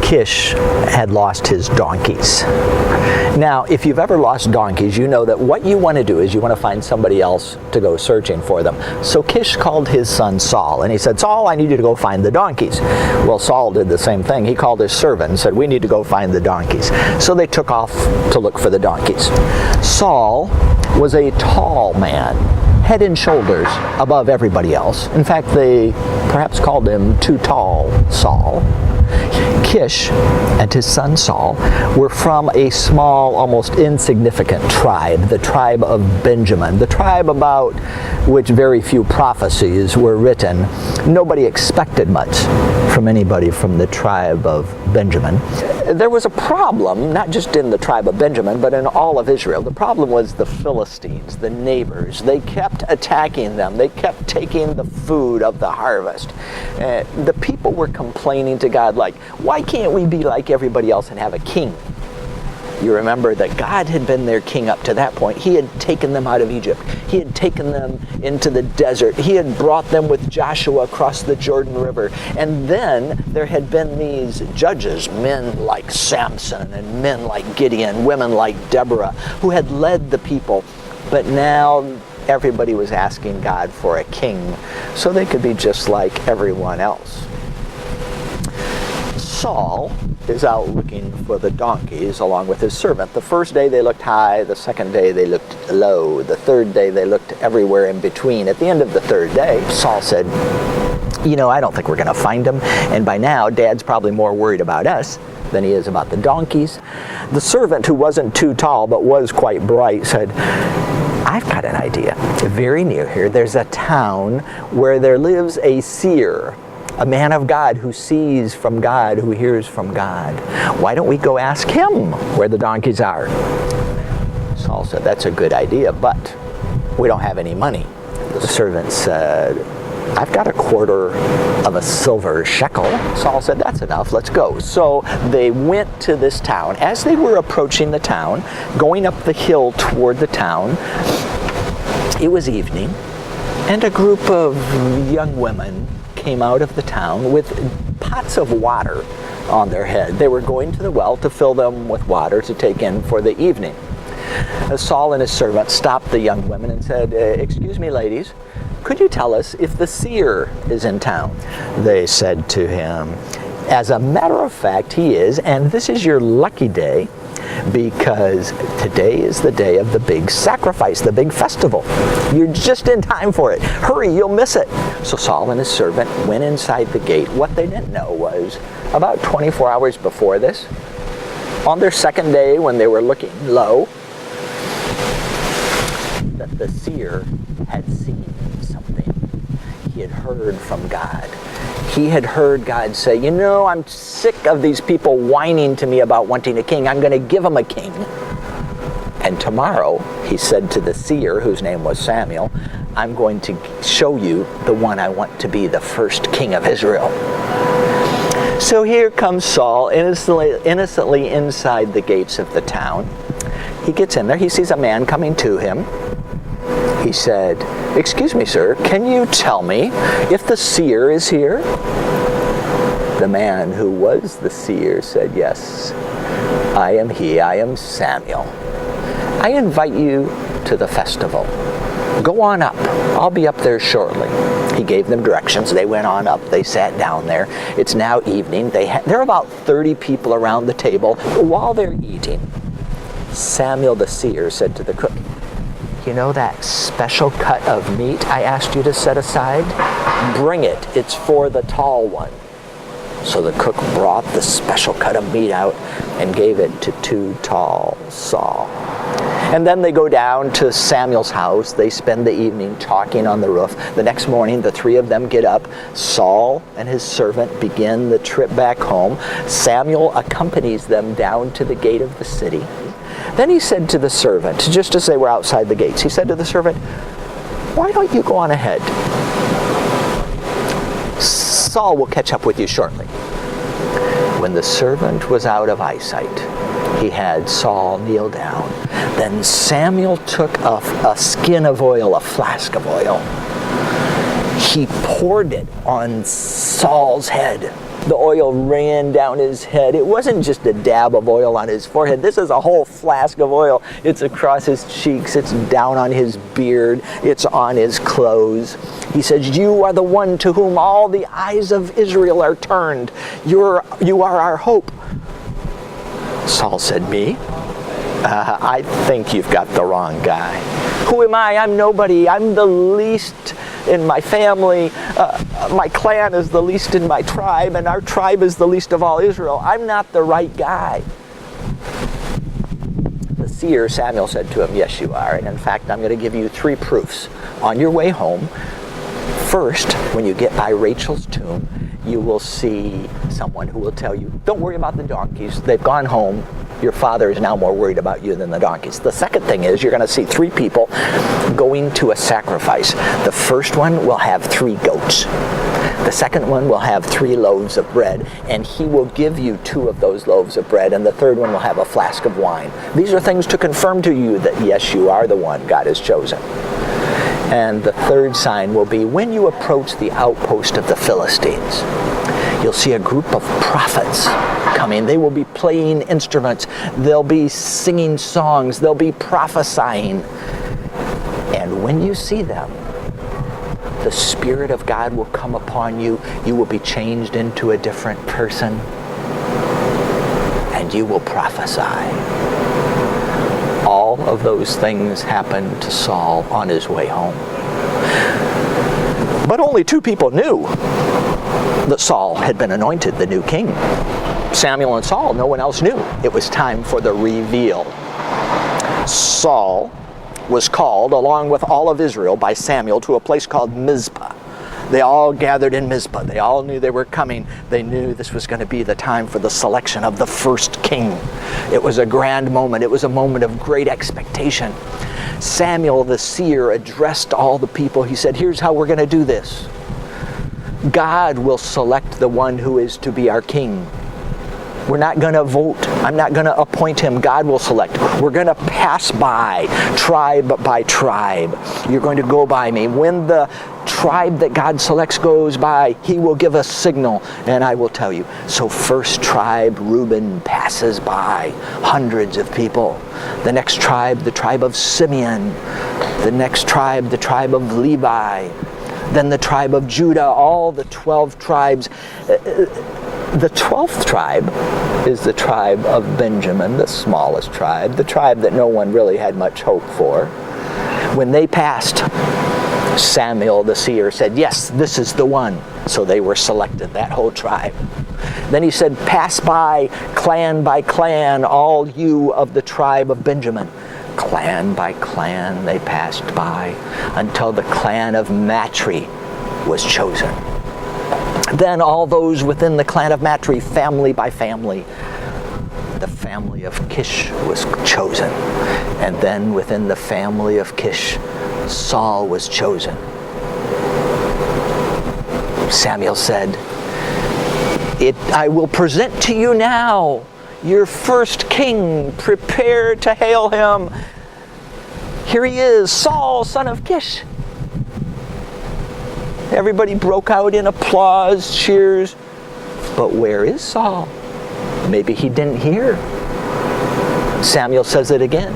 Kish had lost his donkeys. Now, if you've ever lost donkeys, you know that what you want to do is you want to find somebody else to go searching for them. So Kish called his son Saul, and he said, Saul, I need you to go find the donkeys. Well, Saul did the same thing. He called his servant and said, we need to go find the donkeys. So they took off to look for the donkeys. Saul was a tall man, head and shoulders above everybody else. In fact, they perhaps called him Too Tall Saul. Kish and his son Saul were from a small, almost insignificant tribe, the tribe of Benjamin, the tribe about which very few prophecies were written. Nobody expected much from anybody from the tribe of Benjamin. There was a problem, not just in the tribe of Benjamin, but in all of Israel. The problem was the Philistines, the neighbors. They kept attacking them. They kept taking the food of the harvest. The people were complaining to God like, why can't we be like everybody else and have a king? You remember that God had been their king up to that point. He had taken them out of Egypt. He had taken them into the desert. He had brought them with Joshua across the Jordan River. And then there had been these judges, men like Samson and men like Gideon, women like Deborah, who had led the people. But now everybody was asking God for a king so they could be just like everyone else. Saul is out looking for the donkeys along with his servant. The first day they looked high, the second day they looked low, the third day they looked everywhere in between. At the end of the third day, Saul said, I don't think we're going to find them, and by now Dad's probably more worried about us than he is about the donkeys. The servant, who wasn't too tall but was quite bright, said, I've got an idea. Very near here, there's a town where there lives a seer, a man of God who sees from God, who hears from God. Why don't we go ask him where the donkeys are? Saul said, that's a good idea, but we don't have any money. The servant said, I've got a quarter of a silver shekel. Saul said, that's enough, let's go. So they went to this town. As they were approaching the town, going up the hill toward the town, it was evening, and a group of young women came out of the town with pots of water on their head. They were going to the well to fill them with water to take in for the evening. Saul and his servant stopped the young women and said, excuse me, ladies, could you tell us if the seer is in town? They said to him, as a matter of fact, he is, and this is your lucky day, because today is the day of the big sacrifice, the big festival. You're just in time for it. Hurry, you'll miss it. So Saul and his servant went inside the gate. What they didn't know was, about 24 hours before this, on their second day when they were looking low, that the seer had seen something. He had heard from God. He had heard God say, I'm sick of these people whining to me about wanting a king. I'm going to give them a king. And tomorrow, he said to the seer, whose name was Samuel, I'm going to show you the one I want to be the first king of Israel. So here comes Saul, innocently inside the gates of the town. He gets in there. He sees a man coming to him. He said, excuse me, sir, can you tell me if the seer is here? The man who was the seer said, yes, I am he. I am Samuel. I invite you to the festival. Go on up. I'll be up there shortly. He gave them directions. They went on up. They sat down there. It's now evening. There are about 30 people around the table. While they're eating, Samuel the seer said to the cook, that special cut of meat I asked you to set aside? Bring it. It's for the tall one. So the cook brought the special cut of meat out and gave it to Too Tall Saul. And then they go down to Samuel's house. They spend the evening talking on the roof. The next morning, the three of them get up. Saul and his servant begin the trip back home. Samuel accompanies them down to the gate of the city. Then he said to the servant, just as they were outside the gates, he said to the servant, why don't you go on ahead? Saul will catch up with you shortly. When the servant was out of eyesight, he had Saul kneel down. Then Samuel took a skin of oil, a flask of oil. He poured it on Saul's head. The oil ran down his head. It wasn't just a dab of oil on his forehead. This is a whole flask of oil. It's across his cheeks. It's down on his beard. It's on his clothes. He says, "You are the one to whom all the eyes of Israel are turned. You are our hope." Saul said, "Me? I think you've got the wrong guy. Who am I? I'm nobody. I'm the least in my family. My clan is the least in my tribe, and our tribe is the least of all Israel. I'm not the right guy." The seer Samuel said to him, "Yes, you are. And in fact, I'm going to give you 3 proofs. On your way home, first, when you get by Rachel's tomb, you will see someone who will tell you, don't worry about the donkeys. They've gone home. Your father is now more worried about you than the donkeys." The second thing is you're going to see 3 people going to a sacrifice. The first one will have 3 goats. The second one will have 3 loaves of bread, and he will give you 2 of those loaves of bread, and the third one will have a flask of wine. These are things to confirm to you that, yes, you are the one God has chosen. And the third sign will be when you approach the outpost of the Philistines. You'll see a group of prophets coming. They will be playing instruments. They'll be singing songs. They'll be prophesying. And when you see them, the Spirit of God will come upon you. You will be changed into a different person. And you will prophesy. All of those things happened to Saul on his way home. But only 2 people knew that Saul had been anointed the new king. Samuel and Saul. No one else knew. It was time for the reveal. Saul was called, along with all of Israel, by Samuel to a place called Mizpah. They all gathered in Mizpah. They all knew they were coming. They knew this was going to be the time for the selection of the first king. It was a grand moment. It was a moment of great expectation. Samuel the seer addressed all the people. He said, "Here's how we're going to do this. God will select the one who is to be our king. We're not going to vote. I'm not going to appoint him. God will select. We're going to pass by tribe. You're going to go by me. When the tribe that God selects goes by, he will give a signal, and I will tell you." So first tribe, Reuben, passes by. Hundreds of people. The next tribe, the tribe of Simeon. The next tribe, the tribe of Levi. Then the tribe of Judah. All the 12 tribes. The 12th tribe is the tribe of Benjamin, the smallest tribe, the tribe that no one really had much hope for. When they passed, Samuel the seer said, "Yes, this is the one." So they were selected, that whole tribe. Then he said, "Pass by clan, all you of the tribe of Benjamin." Clan by clan they passed by until the clan of Matri was chosen. Then all those within the clan of Matri, family by family. The family of Kish was chosen. And then within the family of Kish, Saul was chosen. Samuel said, I will present to you now your first king. Prepare to hail him. Here he is, Saul, son of Kish. Everybody broke out in applause, cheers. But where is Saul? Maybe he didn't hear. Samuel says it again.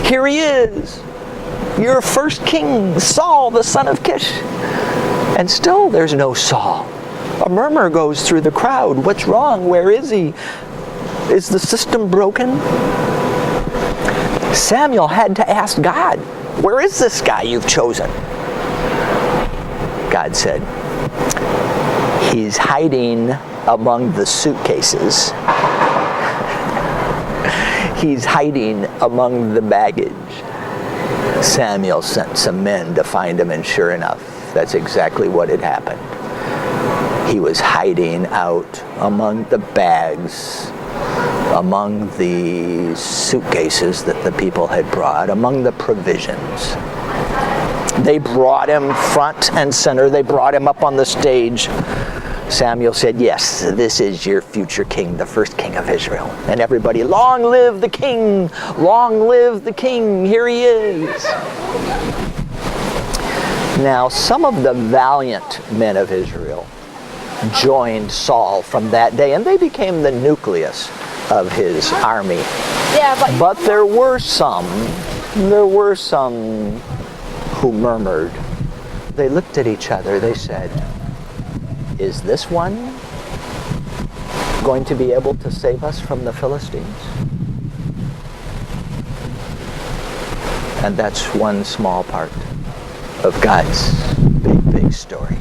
Here he is, your first king, Saul, the son of Kish. And still there's no Saul. A murmur goes through the crowd. What's wrong? Where is he? Is the system broken? Samuel had to ask God, where is this guy you've chosen? God said, he's hiding among the suitcases. He's hiding among the baggage. Samuel sent some men to find him, and sure enough, that's exactly what had happened. He was hiding out among the bags, among the suitcases that the people had brought, among the provisions. They brought him front and center. They brought him up on the stage. Samuel said, yes, this is your future king, the first king of Israel. And everybody, long live the king! Long live the king! Here he is! Now, some of the valiant men of Israel joined Saul from that day, and they became the nucleus of his army. Yeah, but there were some who murmured. They looked at each other. They said, "Is this one going to be able to save us from the Philistines?" And that's one small part of God's big, big story.